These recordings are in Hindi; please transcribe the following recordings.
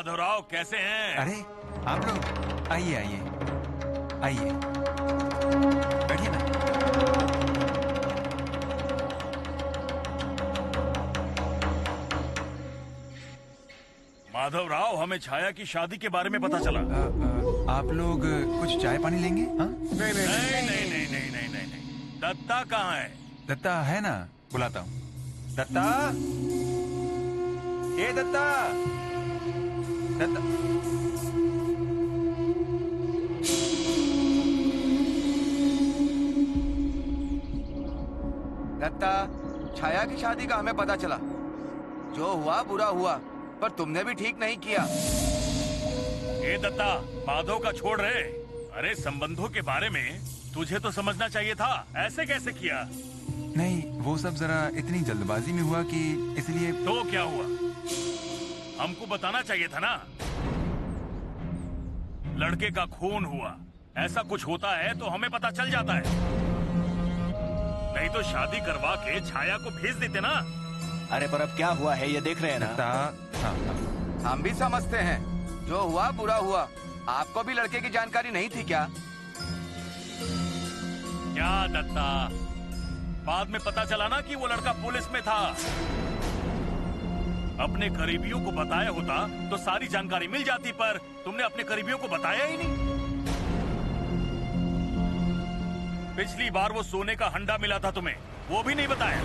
माधवराव कैसे हैं? अरे आप लोग आइए आइए आइए, बैठिए ना। माधवराव, हमें छाया की शादी के बारे में पता चला। आप लोग कुछ चाय पानी लेंगे? हाँ? नहीं नहीं नहीं नहीं नहीं नहीं नहीं नहीं नहीं। दत्ता कहाँ है? दत्ता है ना, बुलाता हूँ। दत्ता, ए दत्ता, दत्ता। दत्ता, छाया की शादी का हमें पता चला। जो हुआ बुरा हुआ, पर तुमने भी ठीक नहीं किया। ए दत्ता, माधव का छोड़ रहे। अरे संबंधों के बारे में तुझे तो समझना चाहिए था, ऐसे कैसे किया? नहीं, वो सब जरा इतनी जल्दबाजी में हुआ कि इसलिए। तो क्या हुआ? हमको बताना चाहिए था ना। लड़के का खून हुआ, ऐसा कुछ होता है तो हमें पता चल जाता है। नहीं तो शादी करवा के छाया को भेज देते ना। अरे पर अब क्या हुआ है ये देख रहे हैं ना। दत्ता, हाँ। हम भी समझते हैं, जो हुआ बुरा हुआ। आपको भी लड़के की जानकारी नहीं थी क्या? क्या दत्ता, बाद में पता चला ना कि वो लड़का पुलिस में था। अपने करीबियों को बताया होता तो सारी जानकारी मिल जाती, पर तुमने अपने करीबियों को बताया ही नहीं। पिछली बार वो सोने का हंडा मिला था तुम्हें, वो भी नहीं बताया।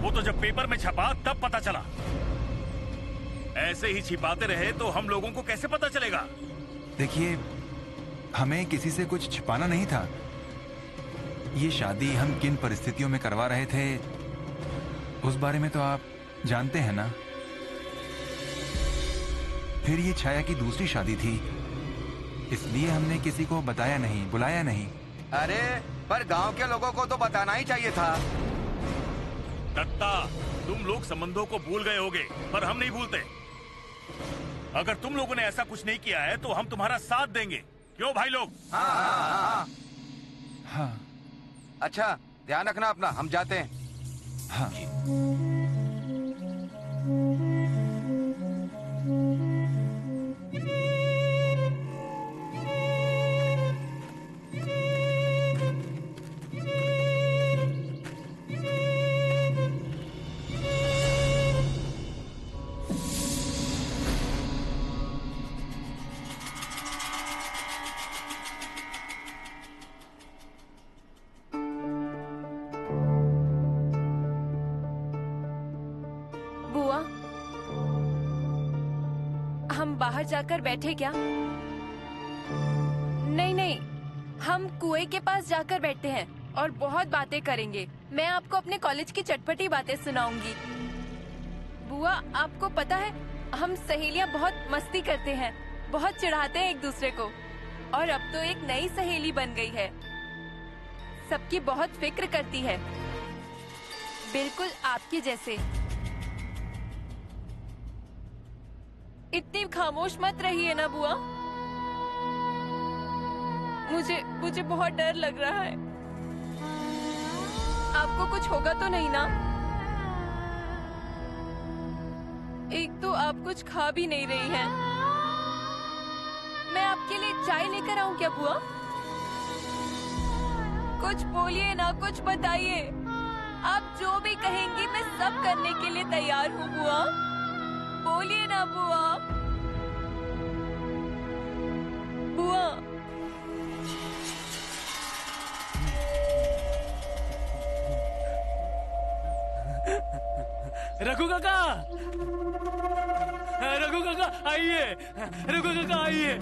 वो तो जब पेपर में छपा तब पता चला। ऐसे ही छिपाते रहे तो हम लोगों को कैसे पता चलेगा? देखिए, हमें किसी से कुछ छिपाना नहीं था। ये शादी हम किन परिस्थितियों में करवा रहे थे, उस बारे में तो आप जानते हैं ना। फिर ये छाया की दूसरी शादी थी, इसलिए हमने किसी को बताया नहीं, बुलाया नहीं। अरे पर गांव के लोगों को तो बताना ही चाहिए था। दत्ता, तुम लोग संबंधों को भूल गए होगे, पर हम नहीं भूलते। अगर तुम लोगों ने ऐसा कुछ नहीं किया है तो हम तुम्हारा साथ देंगे। क्यों भाई लोग? हाँ। हाँ। अच्छा, ध्यान रखना अपना, हम जाते हैं। हाँ। बाहर जाकर बैठे क्या? नहीं नहीं, हम कुएं के पास जाकर बैठते हैं और बहुत बातें करेंगे। मैं आपको अपने कॉलेज की चटपटी बातें सुनाऊंगी। बुआ, आपको पता है हम सहेलियां बहुत मस्ती करते हैं, बहुत चिढ़ाते हैं एक दूसरे को। और अब तो एक नई सहेली बन गई है, सबकी बहुत फिक्र करती है, बिल्कुल आपके जैसे। इतनी खामोश मत रहिए ना बुआ, मुझे बहुत डर लग रहा है। आपको कुछ होगा तो नहीं ना? एक तो आप कुछ खा भी नहीं रही हैं। मैं आपके लिए चाय लेकर आऊं क्या बुआ? कुछ बोलिए ना, कुछ बताइए। आप जो भी कहेंगी मैं सब करने के लिए तैयार हूँ बुआ। बोलिए ना बुआ। बुआ, रघु काका, रघु काका आइए, रघु काका आइए।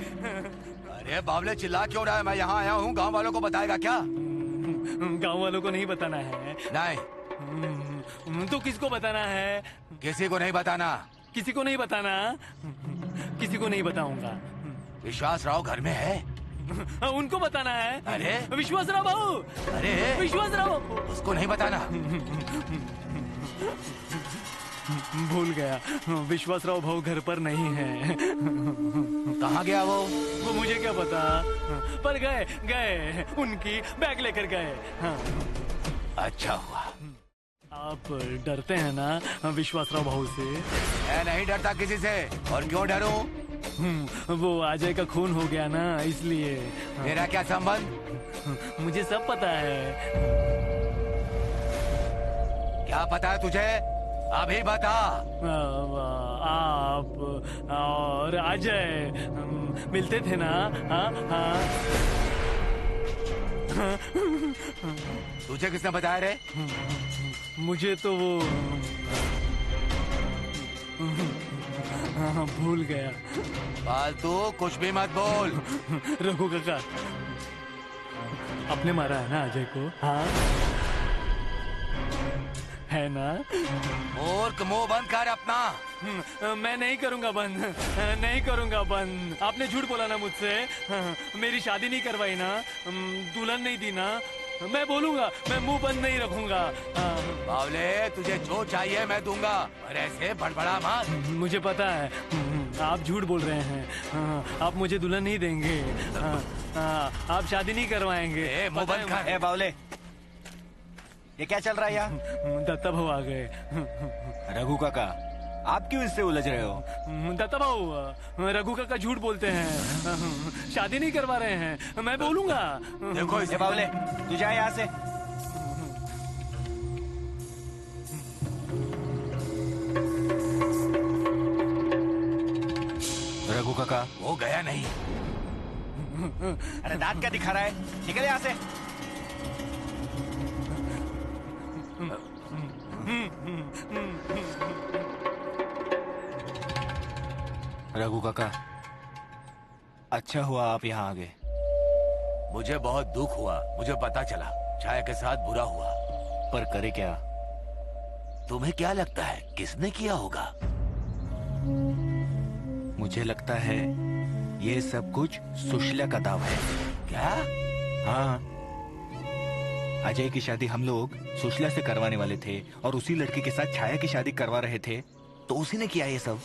अरे बावले, चिल्ला क्यों रहा है? मैं यहाँ आया हूँ, गांव वालों को बताएगा क्या? गांव वालों को नहीं बताना है। नहीं। तो किसको बताना है? किसी को नहीं बताना। किसी को नहीं बताना? किसी को नहीं बताऊंगा। विश्वास राव घर में है? उनको बताना है। अरे विश्वास राव बाबू, अरे विश्वास राव, उसको नहीं बताना। भूल गया, विश्वास राव भाऊ घर पर नहीं है। कहाँ गया वो? मुझे क्या पता, पर गए उनकी बैग लेकर गए। हाँ। अच्छा हुआ। आप डरते हैं ना विश्वासराव भाऊ से? मैं नहीं डरता किसी से, और क्यों डरूं? वो अजय का खून हो गया ना, इसलिए। मेरा क्या संबंध? मुझे सब पता है। क्या पता है तुझे? अभी बता। आप और अजय मिलते थे ना? हाँ हाँ। तुझे किसने बताया रे? मुझे तो वो भूल गया। फालतू कुछ भी मत बोल। रघु काका, आपने मारा है ना अजय को? हाँ है ना? मूर्ख, मुंह बंद कर अपना। मैं नहीं करूंगा बंद, नहीं करूंगा बंद। आपने झूठ बोला ना मुझसे, मेरी शादी नहीं करवाई ना, दुल्हन नहीं दी ना। मैं बोलूंगा, मैं मुंह बंद नहीं रखूंगा। बावले, तुझे जो चाहिए मैं दूंगा, पर ऐसे बड़बड़ा मत। मुझे पता है आप झूठ बोल रहे हैं। आप मुझे दुल्हन नहीं देंगे, आप शादी नहीं करवाएंगे। मुंह बंद कर। ए बावले, ये क्या चल रहा है यहाँ? दत्ता भाऊ आ गए। रघु काका, आप क्यों इससे उलझ रहे हो? दत्ता भाऊ, रघु काका झूठ बोलते हैं, शादी नहीं करवा रहे हैं। मैं बोलूंगा। देखो ए बावले, तू जा यहाँ से। रघु काका, वो गया नहीं। अरे दांत क्या दिखा रहा है? निकल यहाँ से। रघु काका, अच्छा हुआ आप यहाँ आ गए। मुझे बहुत दुख हुआ, मुझे पता चला छाया के साथ बुरा हुआ। पर करे क्या? तुम्हें क्या लगता है किसने किया होगा? मुझे लगता है ये सब कुछ सुशीला का दाव है। क्या? हाँ, अजय की शादी हम लोग सुशीला से करवाने वाले थे और उसी लड़की के साथ छाया की शादी करवा रहे थे, तो उसी ने किया ये सब।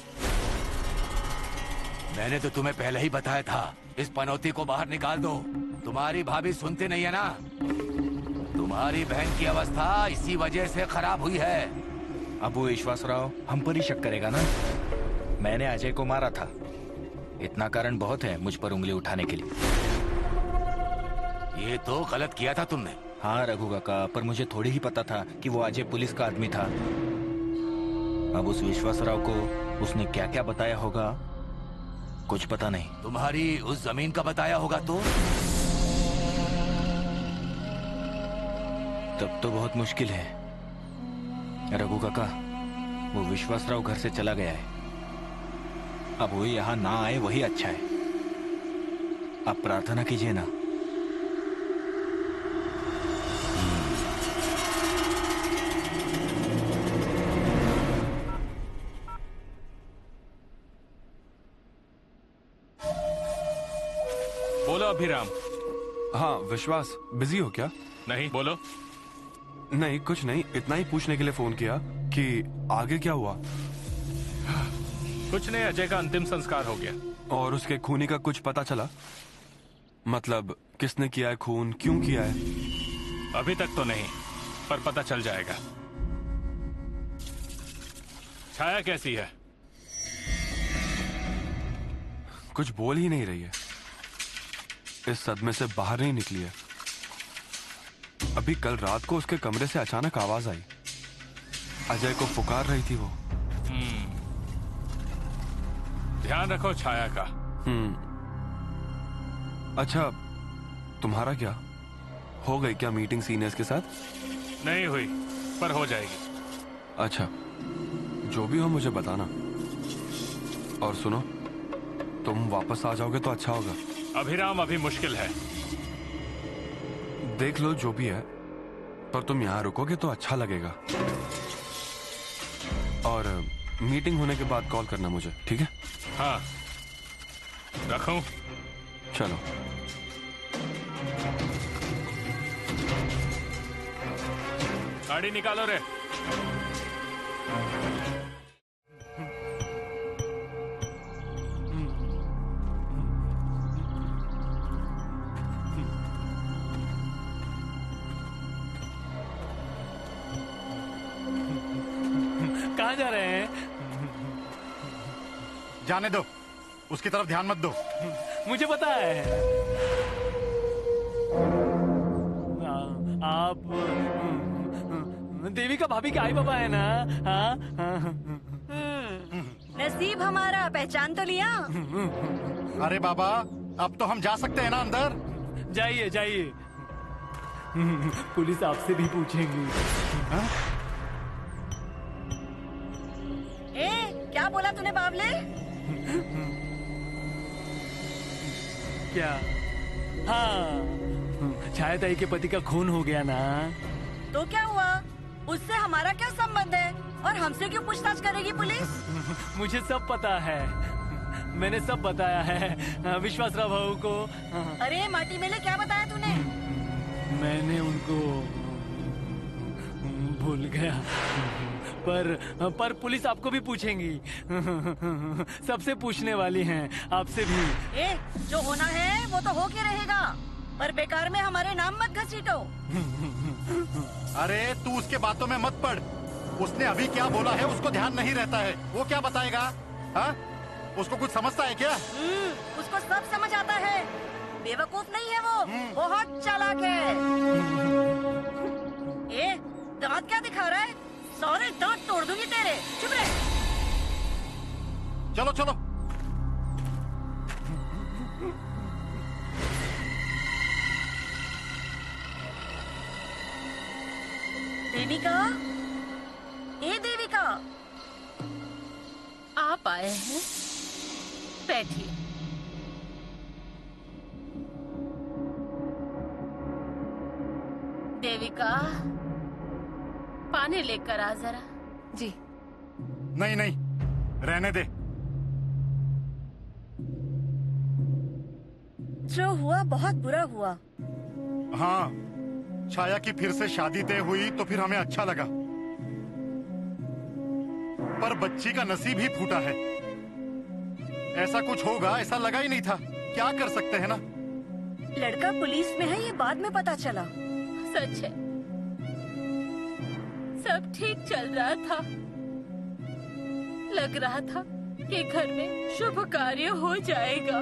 मैंने तो तुम्हें पहले ही बताया था, इस पनौती को बाहर निकाल दो। तुम्हारी भाभी सुनती नहीं है ना? तुम्हारी बहन की अवस्था इसी वजह से खराब हुई है। अब वो विश्वासराव हम पर ही शक करेगा ना? मैंने अजय को मारा था, इतना कारण बहुत है मुझ पर उंगली उठाने के लिए। ये तो गलत किया था तुमने। हाँ रघु काका, पर मुझे थोड़ी ही पता था कि वो अजय पुलिस का आदमी था। अब उस विश्वासराव को उसने क्या क्या बताया होगा कुछ पता नहीं। तुम्हारी उस जमीन का बताया होगा तो? तब तो बहुत मुश्किल है रघु काका। वो विश्वासराव घर से चला गया है, अब वो यहाँ ना आए वही अच्छा है। आप प्रार्थना कीजिए ना। बोलो अभिराम। हाँ विश्वास, बिजी हो क्या? नहीं, बोलो। नहीं कुछ नहीं, इतना ही पूछने के लिए फोन किया कि आगे क्या हुआ। कुछ नहीं, अजय का अंतिम संस्कार हो गया। और उसके खूनी का कुछ पता चला? मतलब किसने किया है खून, क्यों किया है? अभी तक तो नहीं, पर पता चल जाएगा। छाया कैसी है? कुछ बोल ही नहीं रही है, इस सदमे से बाहर नहीं निकली है। अभी कल रात को उसके कमरे से अचानक आवाज आई, अजय को पुकार रही थी वो। ध्यान रखो छाया का। अच्छा, तुम्हारा क्या हो गई क्या मीटिंग सीनियर्स के साथ? नहीं हुई, पर हो जाएगी। अच्छा, जो भी हो मुझे बताना। और सुनो, तुम वापस आ जाओगे तो अच्छा होगा। अभिराम अभी मुश्किल है। देख लो जो भी है, पर तुम यहाँ रुकोगे तो अच्छा लगेगा। और मीटिंग होने के बाद कॉल करना मुझे, ठीक है? हाँ, रखूं? चलो। गाड़ी निकालो रे। कहाँ जा रहे हैं? जाने दो, उसकी तरफ ध्यान मत दो। मुझे पता है। आप देविका भाभी के आई बाबा है ना? हाँ? नसीब हमारा, पहचान तो लिया। अरे बाबा, अब तो हम जा सकते हैं ना अंदर? जाइए जाइए। पुलिस आपसे भी पूछेंगी। हाँ? ए, क्या बोला तूने बावले? क्या? हाँ, छाया ताई के पति का खून हो गया ना? तो क्या हुआ? उससे हमारा क्या संबंध है? और हमसे क्यों पूछताछ करेगी पुलिस? मुझे सब पता है, मैंने सब बताया है विश्वासराव भाऊ को। अरे माटी मेले, क्या बताया तूने? मैंने उनको भूल गया, पर पुलिस आपको भी पूछेंगी। सबसे पूछने वाली हैं, आपसे भी। ए, जो होना है वो तो हो के रहेगा, पर बेकार में हमारे नाम मत घसीटो। अरे तू उसके बातों में मत पड़। उसने अभी क्या बोला है उसको ध्यान नहीं रहता है। वो क्या बताएगा? हाँ? उसको कुछ समझता है क्या? उसको सब समझ आता है। बेवकूफ नहीं है वो, बहुत चालाक है। ए, दांत क्या दिखा रहा है? सारे दांत तोड़ दूंगी तेरे। चुप रह। चलो चलो। देविका, ए देविका, आप आए हैं, बैठिए। देविका, पानी लेकर आ जरा। जी। नहीं नहीं, रहने दे। जो हुआ बहुत बुरा हुआ। हाँ, छाया की फिर से शादी तय हुई तो फिर हमें अच्छा लगा, पर बच्ची का नसीब ही फूटा है। ऐसा कुछ होगा ऐसा लगा ही नहीं था। क्या कर सकते हैं ना। लड़का पुलिस में है, ये बाद में पता चला। सच है, सब ठीक चल रहा था। लग रहा था कि घर में शुभ कार्य हो जाएगा,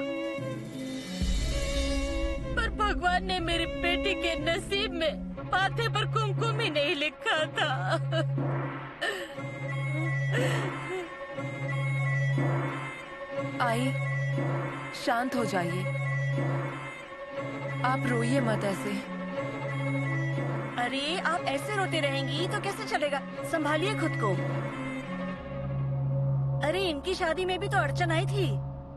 पर भगवान ने मेरी बेटी के नसीब में माथे पर कुमकुम ही नहीं लिखा था। आई, शांत हो जाइए। आप रोइए मत ऐसे। अरे आप ऐसे रोते रहेंगी तो कैसे चलेगा? संभालिए खुद को। अरे इनकी शादी में भी तो अड़चन आई थी,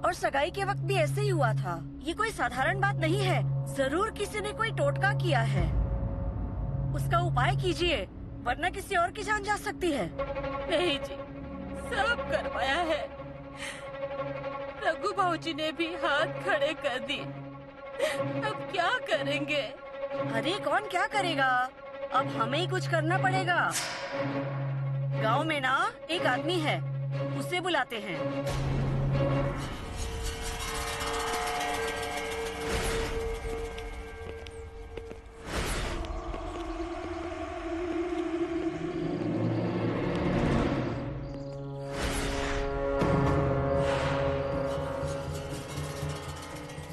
और सगाई के वक्त भी ऐसे ही हुआ था। ये कोई साधारण बात नहीं है। जरूर किसी ने कोई टोटका किया है। उसका उपाय कीजिए, वरना किसी और की जान जा सकती है। नहीं जी, सब करवाया है। रघु भाऊजी ने भी हाथ खड़े कर दिए। अब क्या करेंगे? अरे कौन क्या करेगा? अब हमें ही कुछ करना पड़ेगा। गांव में ना एक आदमी है, उसे बुलाते हैं।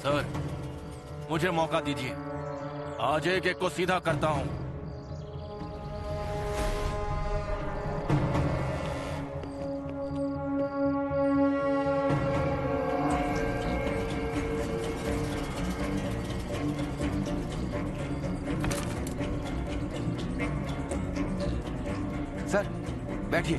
सर, मुझे मौका दीजिए। आज एक एक को सीधा करता हूं। सर, बैठिए।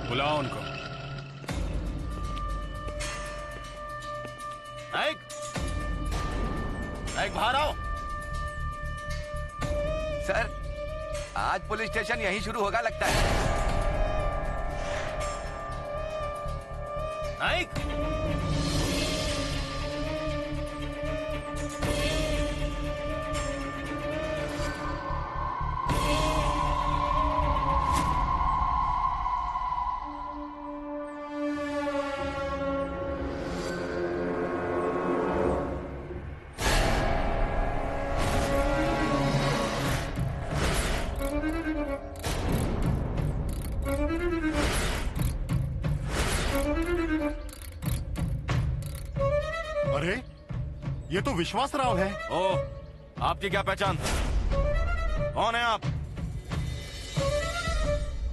बुलाओ उनको। नाइक बाहर आओ। सर, आज पुलिस स्टेशन यहीं शुरू होगा लगता है। नाइक, अरे ये तो विश्वास राव है। ओ, आपकी क्या पहचान? कौन है आप?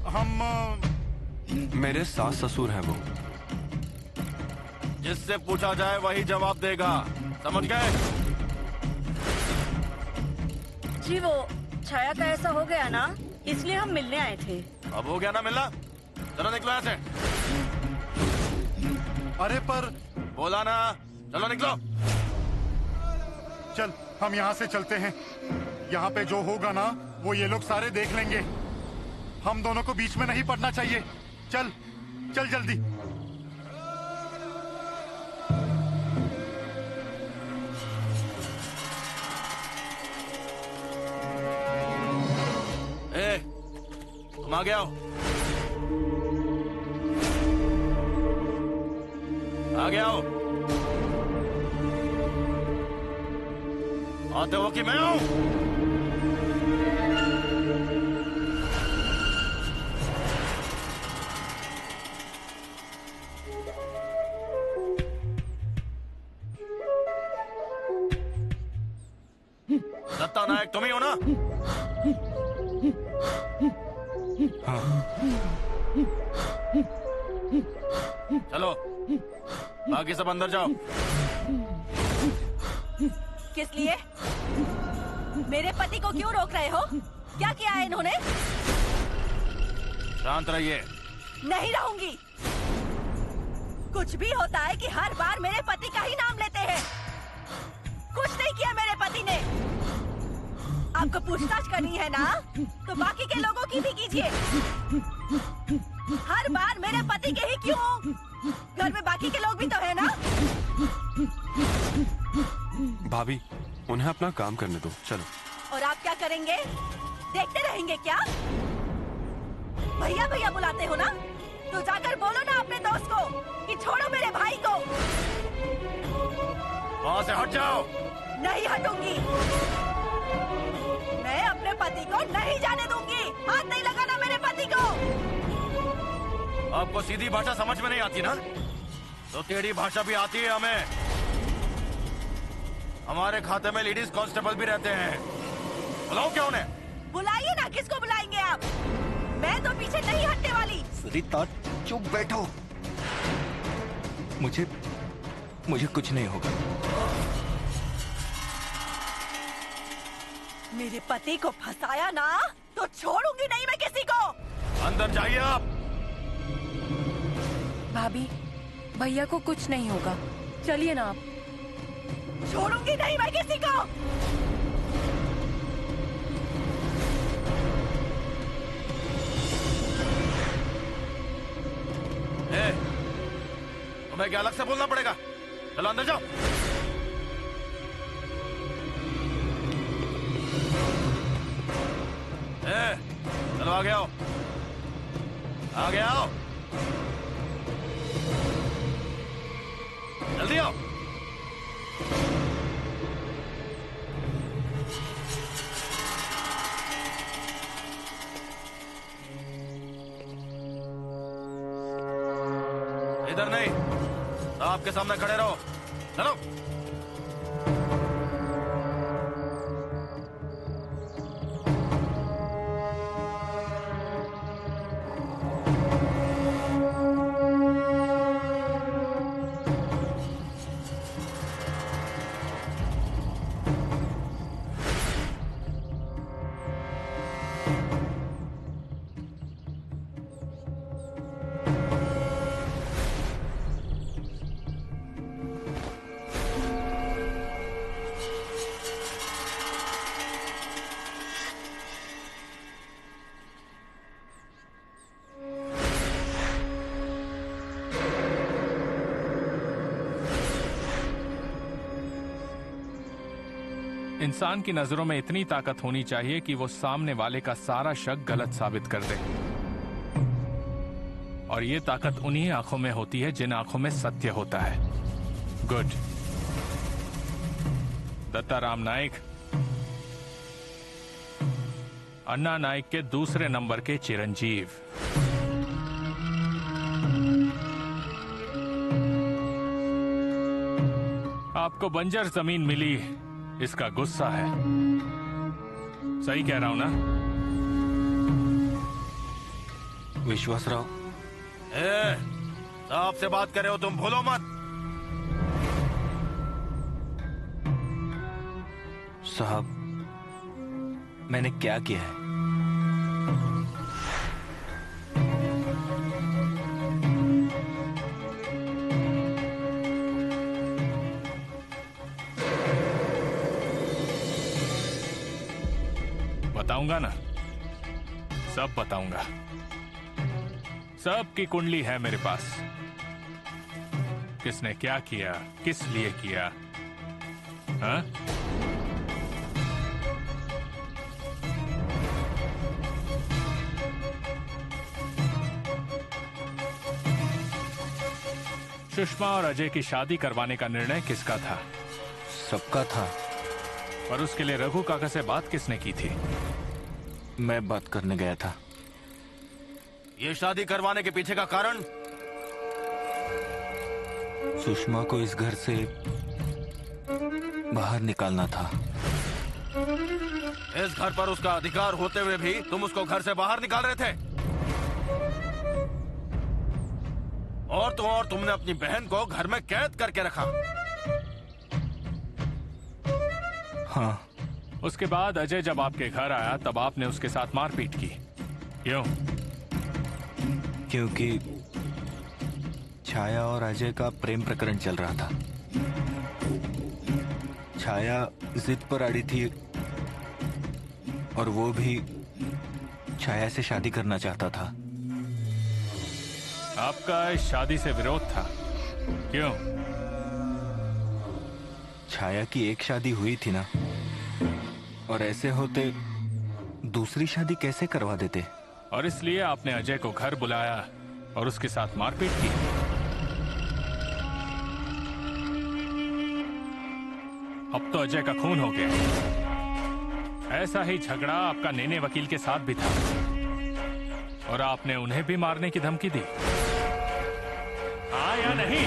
हम मेरे सास ससुर हैं वो। जिससे पूछा जाए वही जवाब देगा, समझ गए? जी वो छाया का ऐसा हो गया ना, इसलिए हम मिलने आए थे। अब हो गया ना मिलना, चलो निकलो यहाँ से। अरे पर बोला ना, चलो निकलो। चल हम यहाँ से चलते हैं। यहाँ पे जो होगा ना वो ये लोग सारे देख लेंगे। हम दोनों को बीच में नहीं पड़ना चाहिए। चल चल जल्दी। ए, तुम आगे आओ। आगे आओ। आते हो कि मैं आऊं? दत्ता नायक तुम ही हो ना? चलो बाकी सब अंदर जाओ। किस लिए? मेरे पति को क्यों रोक रहे हो? क्या किया है इन्होंने? शांत रहिए। नहीं रहूंगी। कुछ भी होता है कि हर बार मेरे पति का ही नाम लेते हैं। कुछ नहीं किया मेरे पति ने। आपको पूछताछ करनी है ना, तो बाकी के लोगों की भी कीजिए। हर बार मेरे पति के ही क्यों? घर में बाकी के लोग भी तो है ना। भाभी, उन्हें अपना काम करने दो, चलो। और आप क्या करेंगे? देखते रहेंगे क्या? भैया भैया बुलाते हो ना, तो जाकर बोलो ना अपने दोस्त को कि छोड़ो मेरे भाई को। वहाँ से हट जाओ। नहीं हटूंगी। मैं अपने पति को नहीं जाने दूंगी। हाथ नहीं लगाना मेरे पति को। आपको सीधी भाषा समझ में नहीं आती ना, तो टेढ़ी भाषा भी आती है हमें। हमारे खाते में लेडीज कांस्टेबल भी रहते हैं। बुलाओ क्या उन्हें? बुलाइए ना, किसको बुलाएंगे आप? मैं तो पीछे नहीं हटने वाली। सरिता चुप बैठो। मुझे कुछ नहीं होगा। मेरे पति को फंसाया ना, तो छोड़ूंगी नहीं मैं किसी को। अंदर जाइए आप। भाभी, भैया को कुछ नहीं होगा, चलिए ना आप। छोड़ूंगी नहीं मैं किसी को। तुम्हें क्या अलग से बोलना पड़ेगा? चलो अंदर जाओ। चलो आगे आओ, आगे आओ, जल्दी आओ। इधर नहीं, आपके सामने खड़े रहो। चलो। इंसान की नजरों में इतनी ताकत होनी चाहिए कि वो सामने वाले का सारा शक गलत साबित कर दे। और ये ताकत उन्हीं आंखों में होती है जिन आंखों में सत्य होता है। गुड। दत्ता राम नाइक, अन्ना नाइक के दूसरे नंबर के चिरंजीव। आपको बंजर जमीन मिली, इसका गुस्सा है। सही कह रहा हूं ना? विश्वासराव, साहब से बात कर रहे हो तुम, भूलो मत। साहब, मैंने क्या किया है? बताऊंगा ना, सब बताऊंगा। सब की कुंडली है मेरे पास। किसने क्या किया, किस लिए किया, हाँ? सुषमा और अजय की शादी करवाने का निर्णय किसका था? सबका था। पर उसके लिए रघु काका से बात किसने की थी? मैं बात करने गया था। ये शादी करवाने के पीछे का कारण? सुषमा को इस घर से बाहर निकालना था। इस घर पर उसका अधिकार होते हुए भी तुम उसको घर से बाहर निकाल रहे थे। और तुमने अपनी बहन को घर में कैद करके रखा। हाँ। उसके बाद अजय जब आपके घर आया तब आपने उसके साथ मारपीट की। क्यों? क्योंकि छाया और अजय का प्रेम प्रकरण चल रहा था। छाया जिद पर अड़ी थी और वो भी छाया से शादी करना चाहता था। आपका इस शादी से विरोध था, क्यों? छाया की एक शादी हुई थी ना, और ऐसे होते दूसरी शादी कैसे करवा देते? और इसलिए आपने अजय को घर बुलाया और उसके साथ मारपीट की। अब तो अजय का खून हो गया। ऐसा ही झगड़ा आपका नेने वकील के साथ भी था और आपने उन्हें भी मारने की धमकी दी, हाँ या नहीं?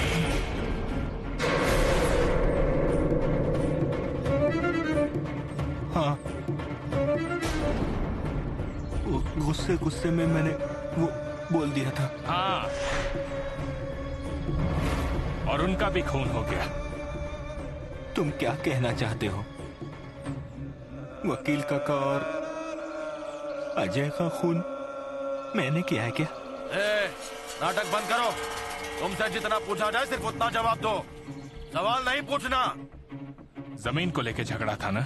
हाँ। गुस्से में मैंने वो बोल दिया था। हाँ, और उनका भी खून हो गया। तुम क्या कहना चाहते हो? वकील काका और अजय का खून मैंने किया है क्या? नाटक बंद करो। तुमसे जितना पूछा जाए सिर्फ उतना जवाब दो, सवाल नहीं पूछना। जमीन को लेके झगड़ा था ना?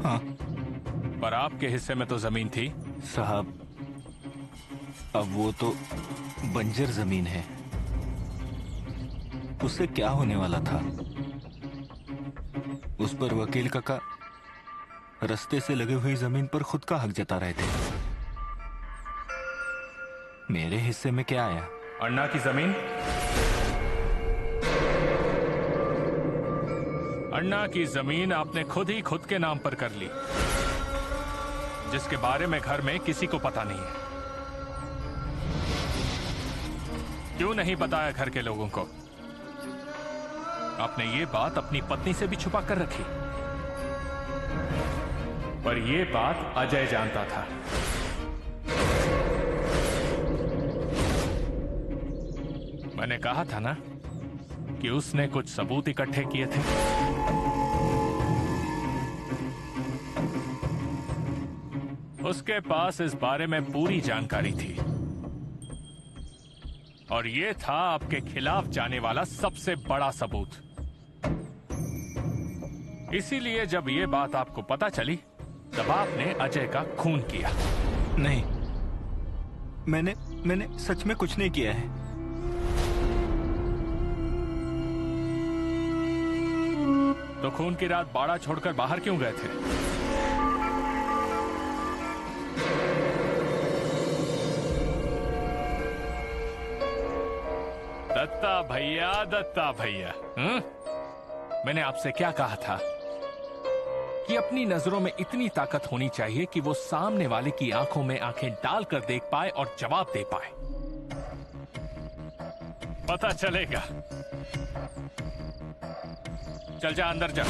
हाँ। पर आपके हिस्से में तो जमीन थी। साहब, अब वो तो बंजर जमीन है, उससे क्या होने वाला था? उस पर वकील काका रास्ते से लगी हुई जमीन पर खुद का हक जता रहे थे। मेरे हिस्से में क्या आया? अन्ना की जमीन? अन्ना की जमीन आपने खुद ही खुद के नाम पर कर ली, जिसके बारे में घर में किसी को पता नहीं है। क्यों नहीं बताया घर के लोगों को? आपने ये बात अपनी पत्नी से भी छुपा कर रखी, पर ये बात अजय जानता था। मैंने कहा था ना कि उसने कुछ सबूत इकट्ठे किए थे। उसके पास इस बारे में पूरी जानकारी थी और ये था आपके खिलाफ जाने वाला सबसे बड़ा सबूत। इसीलिए जब ये बात आपको पता चली तब आपने अजय का खून किया। नहीं, मैंने सच में कुछ नहीं किया है। तो खून की रात बाड़ा छोड़कर बाहर क्यों गए थे? दत्ता भैया, मैंने आपसे क्या कहा था कि अपनी नजरों में इतनी ताकत होनी चाहिए कि वो सामने वाले की आंखों में आंखें डालकर देख पाए और जवाब दे पाए। पता चलेगा चल जा, अंदर जा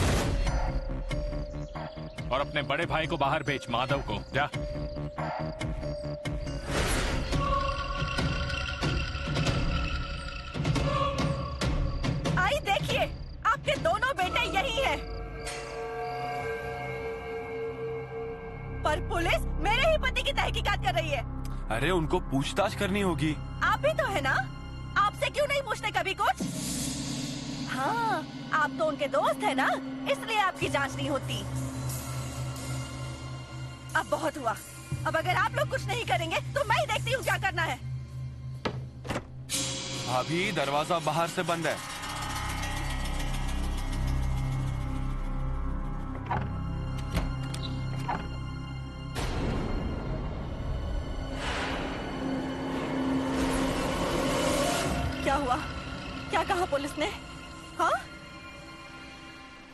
और अपने बड़े भाई को बाहर भेज, माधव को। जा। आई देखिए, आपके दोनों बेटे यही हैं। पर पुलिस मेरे ही पति की तहकीकात कर रही है। अरे उनको पूछताछ करनी होगी। आप भी तो है ना, आपसे क्यों नहीं पूछते कभी कुछ? हाँ, आप तो उनके दोस्त है ना, इसलिए आपकी जांच नहीं होती। अब बहुत हुआ, अब अगर आप लोग कुछ नहीं करेंगे तो मैं ही देखती हूँ क्या करना है। भाभी, दरवाजा बाहर से बंद है। क्या हुआ? क्या कहा पुलिस ने? हाँ?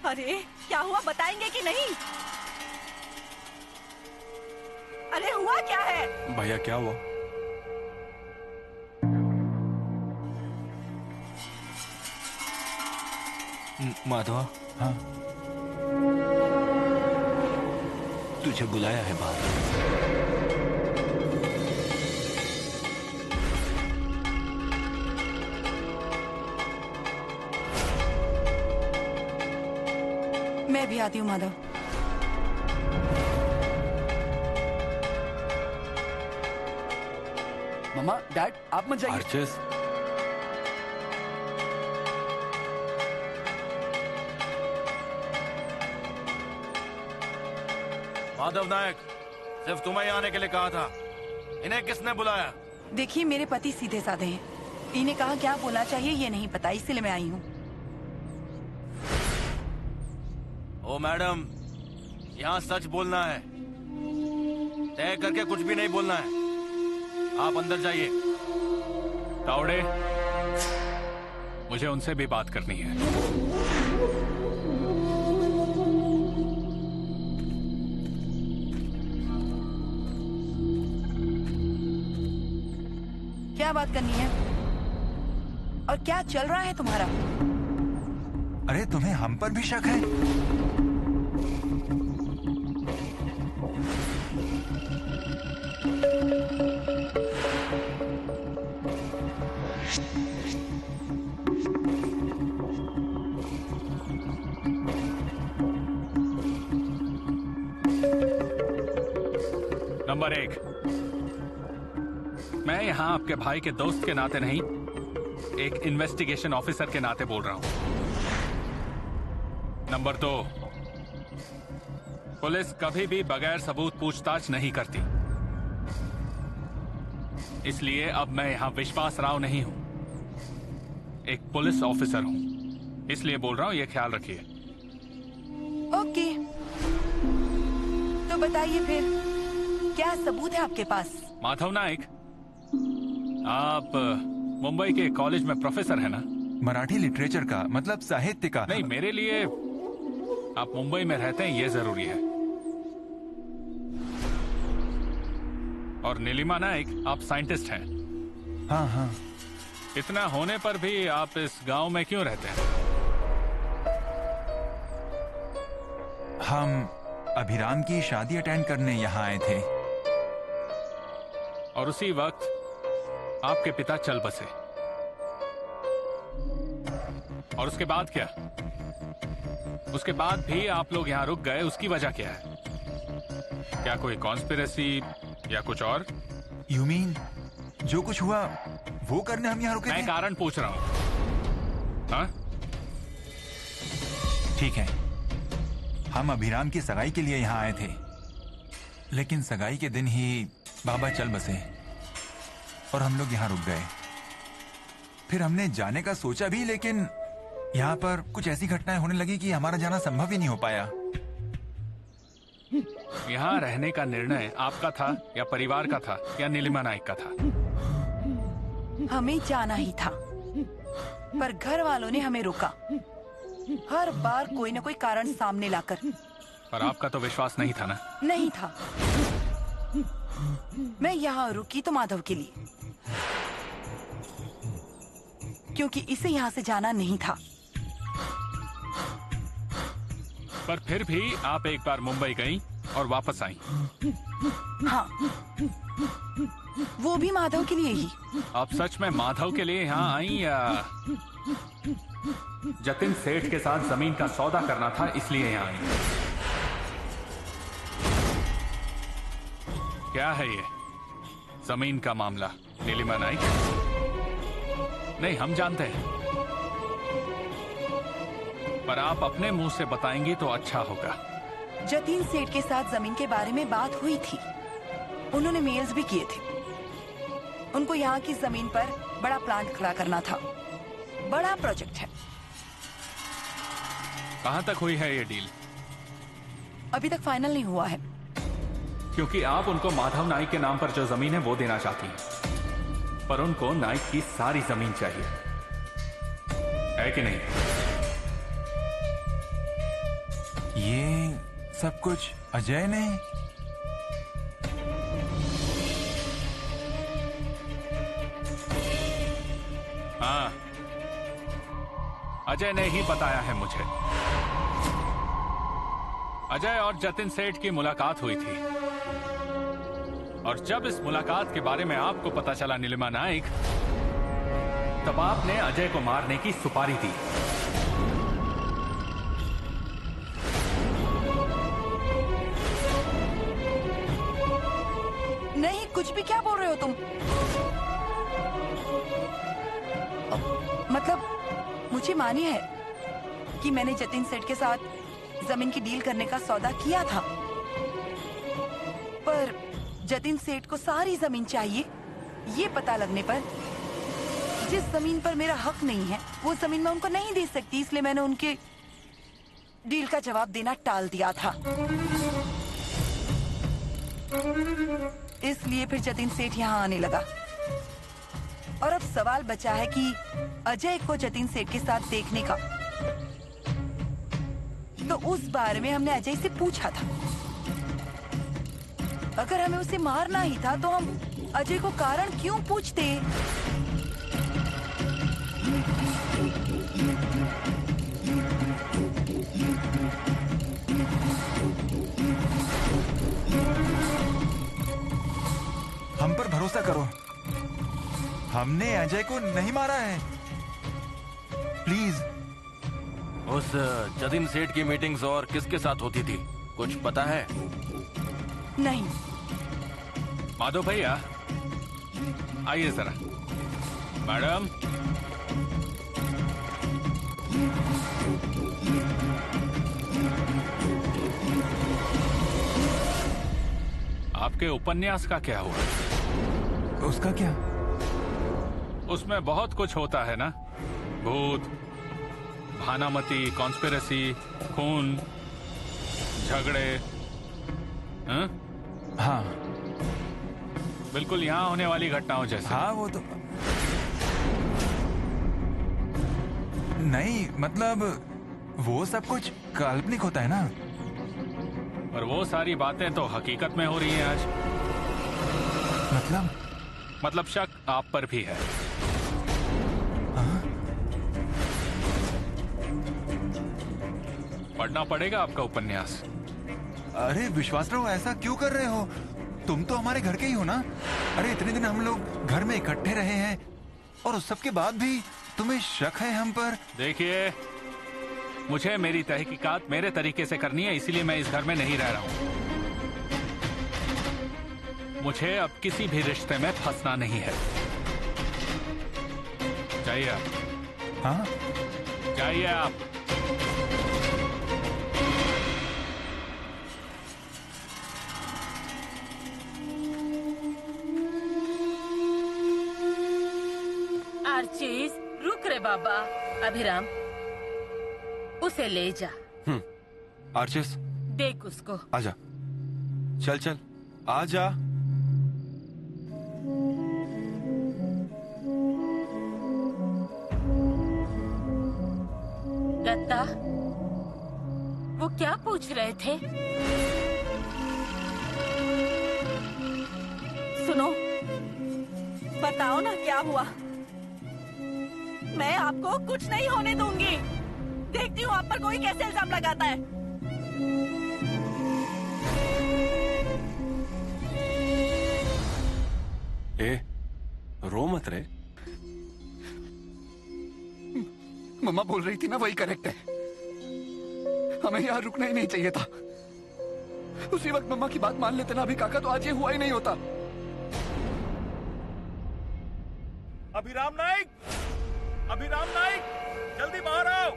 अरे क्या हुआ, बताएंगे कि नहीं? अरे हुआ क्या है? भैया क्या हुआ? माधवा। हाँ? तुझे बुलाया है बाहर। मैं भी आती हूँ माधव। मम्मा, डैड, आप मत जाइए। आर्चेस, माधव नायक, सिर्फ तुम्हें आने के लिए कहा था। इन्हें किसने बुलाया? देखिए, मेरे पति सीधे साधे हैं। इन्हें कहा क्या बोलना चाहिए ये नहीं पता, इसलिए मैं आई हूँ। ओ मैडम, यहाँ सच बोलना है, तय करके कुछ भी नहीं बोलना है। आप अंदर जाइए। तावड़े, मुझे उनसे भी बात करनी है। क्या बात करनी है और क्या चल रहा है तुम्हारा? अरे तुम्हें हम पर भी शक है? नंबर 1, मैं यहां आपके भाई के दोस्त के नाते नहीं, एक इन्वेस्टिगेशन ऑफिसर के नाते बोल रहा हूं। नंबर 2, पुलिस कभी भी बगैर सबूत पूछताछ नहीं करती, इसलिए अब मैं यहां विश्वास राव नहीं हूं, एक पुलिस ऑफिसर हूं। इसलिए बोल रहा हूं, ये ख्याल रखिए। ओके, तो बताइए फिर क्या सबूत है आपके पास? माधव नायक, आप मुंबई के कॉलेज में प्रोफेसर है ना? मराठी लिटरेचर का, मतलब साहित्य का। नहीं, मेरे लिए आप मुंबई में रहते हैं ये जरूरी है। और नीलिमा नायक, आप साइंटिस्ट हैं। हाँ हाँ। इतना होने पर भी आप इस गांव में क्यों रहते हैं? हम अभिराम की शादी अटेंड करने यहाँ आए थे। और उसी वक्त आपके पिता चल बसे। और उसके बाद क्या? उसके बाद भी आप लोग यहाँ रुक गए, उसकी वजह क्या है? क्या कोई कॉन्स्पिरेसी या कुछ और? यू मीन जो कुछ हुआ वो करने हम यहाँ रुके थे? मैं कारण पूछ रहा हूँ। हाँ? ठीक है, हम अभिराम की सगाई के लिए यहाँ आए थे, लेकिन सगाई के दिन ही बाबा चल बसे और हम लोग यहाँ रुक गए। फिर हमने जाने का सोचा भी, लेकिन यहाँ पर कुछ ऐसी घटनाएं होने लगी कि हमारा जाना संभव ही नहीं हो पाया। यहाँ रहने का निर्णय आपका था या परिवार का था या नीलिमा नायक का था? हमें जाना ही था, पर घर वालों ने हमें रोका, हर बार कोई न कोई कारण सामने लाकर। पर आपका तो विश्वास नहीं था ना? नहीं था। मैं यहाँ रुकी तो माधव के लिए, क्योंकि इसे यहाँ से जाना नहीं था। पर फिर भी आप एक बार मुंबई गई और वापस आई। हाँ, वो भी माधव के लिए ही। आप सच में माधव के लिए यहाँ आई या जतिन सेठ के साथ जमीन का सौदा करना था इसलिए यहाँ आई? क्या है ये जमीन का मामला नीलिमा नाइक? नहीं, हम जानते हैं, पर आप अपने मुंह से बताएंगी तो अच्छा होगा। जतिन सेठ के साथ जमीन के बारे में बात हुई थी, उन्होंने मेल्स भी किए थे। उनको यहाँ की जमीन पर बड़ा प्लांट खड़ा करना था, बड़ा प्रोजेक्ट है। कहाँ तक हुई है ये डील? अभी तक फाइनल नहीं हुआ है। क्योंकि आप उनको माधव नाइक के नाम पर जो जमीन है वो देना चाहती हैं, पर उनको नाइक की सारी जमीन चाहिए, है कि नहीं? ये सब कुछ अजय ने? हाँ, अजय ने ही बताया है मुझे। अजय और जतिन सेठ की मुलाकात हुई थी, और जब इस मुलाकात के बारे में आपको पता चला नीलिमा नाइक, तब आपने अजय को मारने की सुपारी दी। नहीं, कुछ भी क्या बोल रहे हो तुम? मतलब मुझे मानी है कि मैंने जतिन सेठ के साथ जमीन की डील करने का सौदा किया था, पर जतिन सेठ को सारी जमीन चाहिए, ये पता लगने पर जिस जमीन पर मेरा हक नहीं है वो जमीन मैं उनको नहीं दे सकती, इसलिए मैंने उनके डील का जवाब देना टाल दिया था। इसलिए फिर जतिन सेठ यहाँ आने लगा, और अब सवाल बचा है कि अजय को जतिन सेठ के साथ देखने का। तो उस बारे में हमने अजय से पूछा था। अगर हमें उसे मारना ही था तो हम अजय को कारण क्यों पूछते? हम पर भरोसा करो, हमने अजय को नहीं मारा है, प्लीज। उस जतिन सेठ की मीटिंग्स और किसके साथ होती थी, कुछ पता है? नहीं। माधव भैया आइए जरा। मैडम, आपके उपन्यास का क्या हुआ? उसका क्या? उसमें बहुत कुछ होता है ना, भूत, भानामती, कॉन्स्पिरेसी, खून, झगड़े। हाँ, बिल्कुल यहाँ होने वाली घटनाओं जैसे। हाँ, वो तो नहीं, मतलब वो सब कुछ काल्पनिक होता है ना। पर वो सारी बातें तो हकीकत में हो रही हैं आज। मतलब शक आप पर भी है। पढ़ना पड़ेगा आपका उपन्यास। अरे विश्वासराव, ऐसा क्यों कर रहे हो? तुम तो हमारे घर के ही हो ना। अरे इतने दिन हम लोग घर में इकट्ठे रहे हैं, और उस सब के बाद भी तुम्हें शक है हम पर? देखिए, मुझे मेरी तहकीकात मेरे तरीके से करनी है, इसीलिए मैं इस घर में नहीं रह रहा हूँ। मुझे अब किसी भी रिश्ते में फंसना नहीं है। जाइए आप। हाँ, जाइए आप। आर्चीज, रुक रे बाबा। अभिराम, उसे ले जा। आर्चिस, देख उसको। आजा, चल चल, आजा। दत्ता, वो क्या पूछ रहे थे? सुनो, बताओ ना क्या हुआ। मैं आपको कुछ नहीं होने दूंगी। देखती हूँ आप पर कोई कैसे इल्जाम लगाता है। ए, रो मत रे। मम्मा बोल रही थी ना, वही करेक्ट है। हमें यहाँ रुकना ही नहीं चाहिए था। उसी वक्त मम्मा की बात मान लेते ना अभी काका, तो आज ये हुआ ही नहीं होता। अभिराम नाइक, अभिराम नाइक, जल्दी बाहर आओ।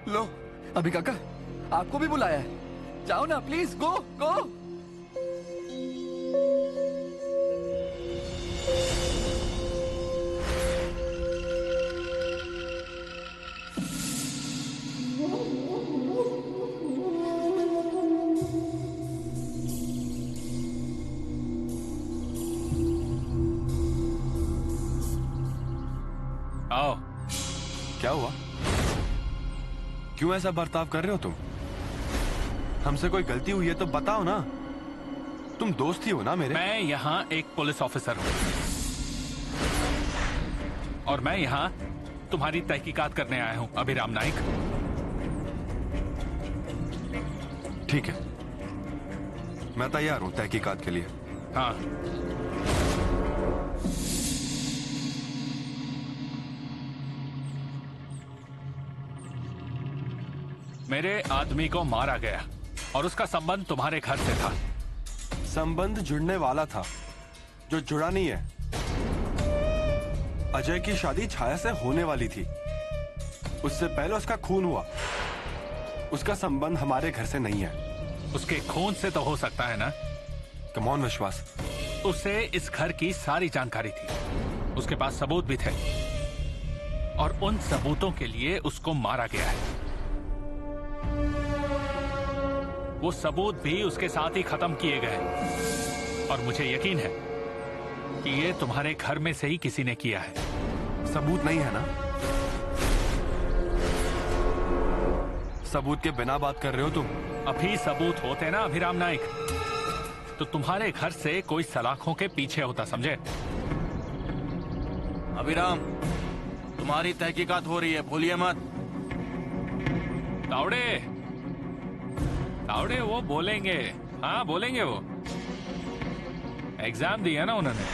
लो अभी काका, आपको भी बुलाया है। जाओ ना प्लीज, गो गो। आओ। क्या हुआ? क्यों ऐसा बर्ताव कर रहे हो तुम? हमसे कोई गलती हुई है तो बताओ ना। तुम दोस्त ही हो ना मेरे। मैं यहाँ एक पुलिस ऑफिसर हूँ और मैं यहाँ तुम्हारी तहकीकात करने आया हूँ अभिराम नाइक। ठीक है, मैं तैयार हूँ तहकीकात के लिए। हाँ। मेरे आदमी को मारा गया और उसका संबंध तुम्हारे घर से था। संबंध जुड़ने वाला था, जो जुड़ा नहीं है। अजय की शादी छाया से होने वाली थी। उससे पहले उसका खून हुआ। उसका संबंध हमारे घर से नहीं है। उसके खून से तो हो सकता है ना? कम ऑन विश्वास। उसे इस घर की सारी जानकारी थी। उसके पास सबूत भी थे और उन सबूतों के लिए उसको मारा गया है। वो सबूत भी उसके साथ ही खत्म किए गए और मुझे यकीन है कि ये तुम्हारे घर में से ही किसी ने किया है। सबूत नहीं है ना? सबूत के बिना बात कर रहे हो तुम? अभी सबूत होते ना अभिराम नाइक, तो तुम्हारे घर से कोई सलाखों के पीछे होता, समझे? अभिराम, तुम्हारी तहकीकात हो रही है, भूलिए मत। तावड़े, तावड़े वो बोलेंगे। हाँ बोलेंगे वो। एग्जाम दिया ना उन्होंने।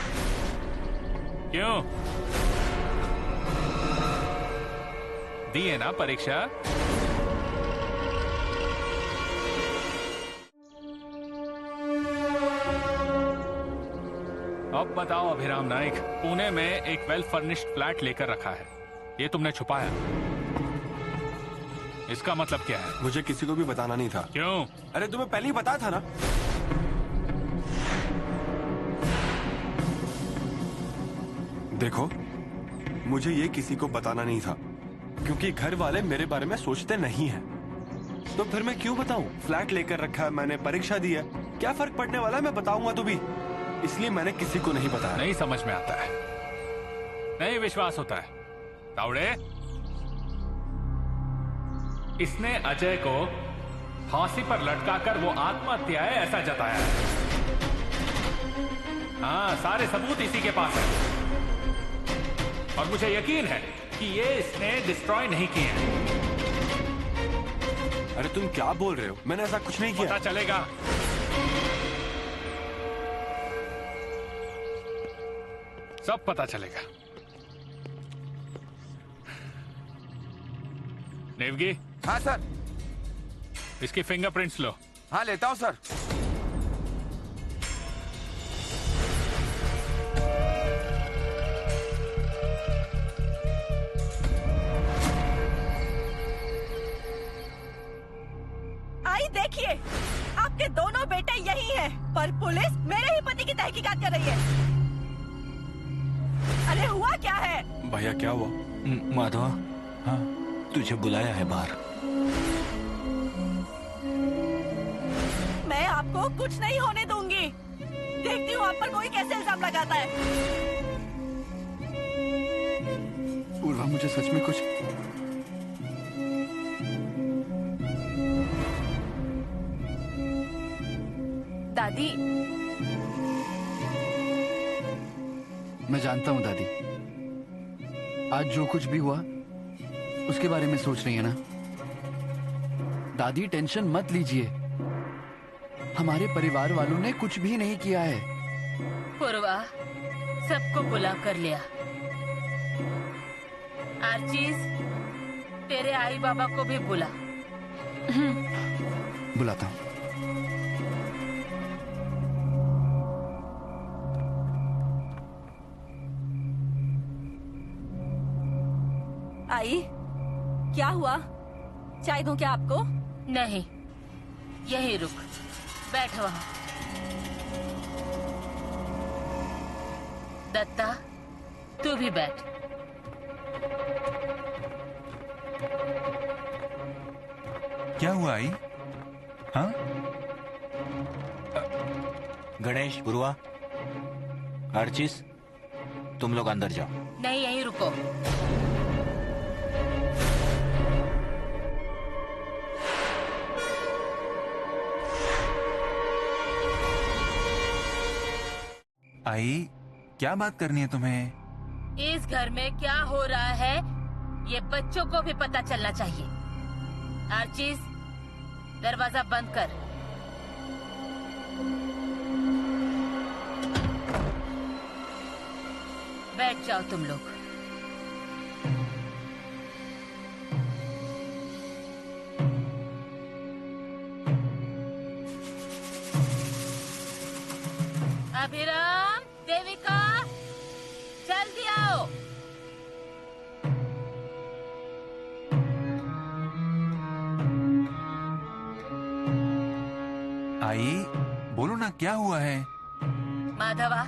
क्यों दिए ना परीक्षा? अब बताओ अभिराम नाइक, पुणे में एक वेल फर्निश्ड फ्लैट लेकर रखा है, ये तुमने छुपाया, इसका मतलब क्या है? मुझे किसी को भी बताना नहीं था। क्यों? अरे तुम्हें पहले ही बताया था ना। देखो, मुझे ये किसी को बताना नहीं था क्योंकि घर वाले मेरे बारे में सोचते नहीं हैं। तो फिर मैं क्यों बताऊं? फ्लैट लेकर रखा है मैंने, परीक्षा दी है, क्या फर्क पड़ने वाला है? मैं बताऊंगा तो भी, इसलिए मैंने किसी को नहीं बताया। नहीं समझ में आता है, नहीं विश्वास होता है। तावड़े, इसने अजय को फांसी पर लटकाकर वो आत्महत्या है ऐसा जताया है। हाँ, सारे सबूत इसी के पास है और मुझे यकीन है कि ये इसने डिस्ट्रॉय नहीं किए हैं। अरे तुम क्या बोल रहे हो? मैंने ऐसा कुछ नहीं किया। पता चलेगा। सब पता चलेगा। नेवगी। हाँ सर। इसकी फिंगरप्रिंट्स लो। हाँ लेता हूँ सर। आई देखिए, आपके दोनों बेटे यही हैं, पर पुलिस मेरे ही पति की तहकीकात कर रही है। अरे हुआ क्या है? भैया क्या हुआ? माधवा, हाँ तुझे बुलाया है बाहर। मैं आपको कुछ नहीं होने दूंगी। देखती हूँ आप पर कोई कैसे इल्जाम लगाता है। पूर्वा, मुझे सच में कुछ दादी। मैं जानता हूँ दादी, आज जो कुछ भी हुआ उसके बारे में सोच रही है ना। दादी टेंशन मत लीजिए, हमारे परिवार वालों ने कुछ भी नहीं किया है। पूर्वा सबको बुला कर लिया। आर्चीज, तेरे आई बाबा को भी बुला। बुलाता हूँ। आई, क्या हुआ? चाय दूं क्या आपको? नहीं, यही रुक, बैठ वहाँ। दत्ता, तू भी बैठ। क्या हुआ आई? हाँ? गणेश, पूर्वा, अर्चिस, तुम लोग अंदर जाओ। नहीं, यहीं रुको। आई, क्या बात करनी है तुम्हें? इस घर में क्या हो रहा है ये बच्चों को भी पता चलना चाहिए। आर्चीज, दरवाजा बंद कर। बैठ जाओ तुम लोग। अभिराम, देविका, जल्दी आओ। आई, बोलो ना क्या हुआ है? माधवा,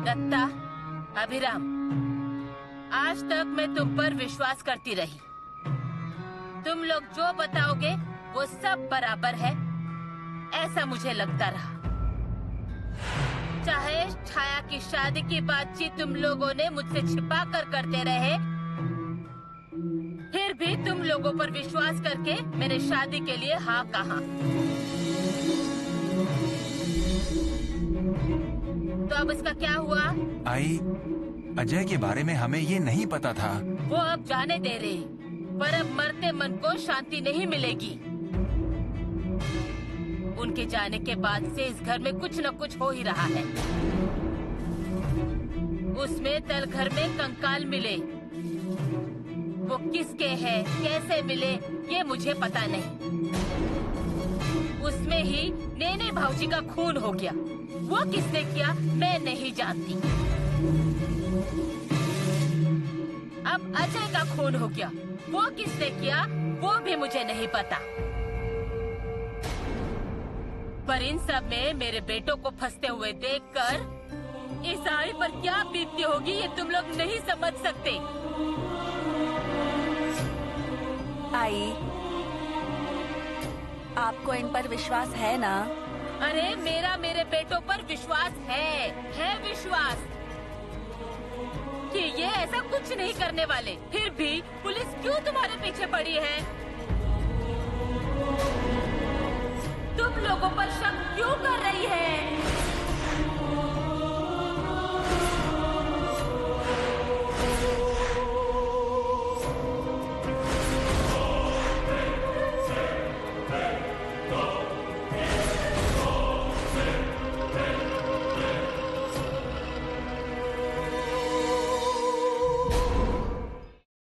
दत्ता, अभिराम, आज तक मैं तुम पर विश्वास करती रही। तुम लोग जो बताओगे वो सब बराबर है, ऐसा मुझे लगता रहा। चाहे छाया की शादी की बातचीत तुम लोगों ने मुझसे छिपा कर करते रहे, फिर भी तुम लोगों पर विश्वास करके मेरे शादी के लिए हाँ कहा। तो अब इसका क्या हुआ? आई, अजय के बारे में हमें ये नहीं पता था। वो अब जाने दे रहे, पर अब मरते मन को शांति नहीं मिलेगी। उनके जाने के बाद से इस घर में कुछ न कुछ हो ही रहा है। उसमें तल घर में कंकाल मिले, वो किसके हैं, कैसे मिले, ये मुझे पता नहीं। उसमें ही नेने भाऊजी का खून हो गया, वो किसने किया मैं नहीं जानती। अब अजय का खून हो गया, वो किसने किया वो भी मुझे नहीं पता। पर इन सब में मेरे बेटों को फंसते हुए देखकर इस आई पर क्या बीतती होगी ये तुम लोग नहीं समझ सकते। आई, आपको इन पर विश्वास है ना? अरे मेरे बेटों पर विश्वास है विश्वास कि ये ऐसा कुछ नहीं करने वाले। फिर भी पुलिस क्यों तुम्हारे पीछे पड़ी है? तुम लोगों पर शक क्यों कर रही है?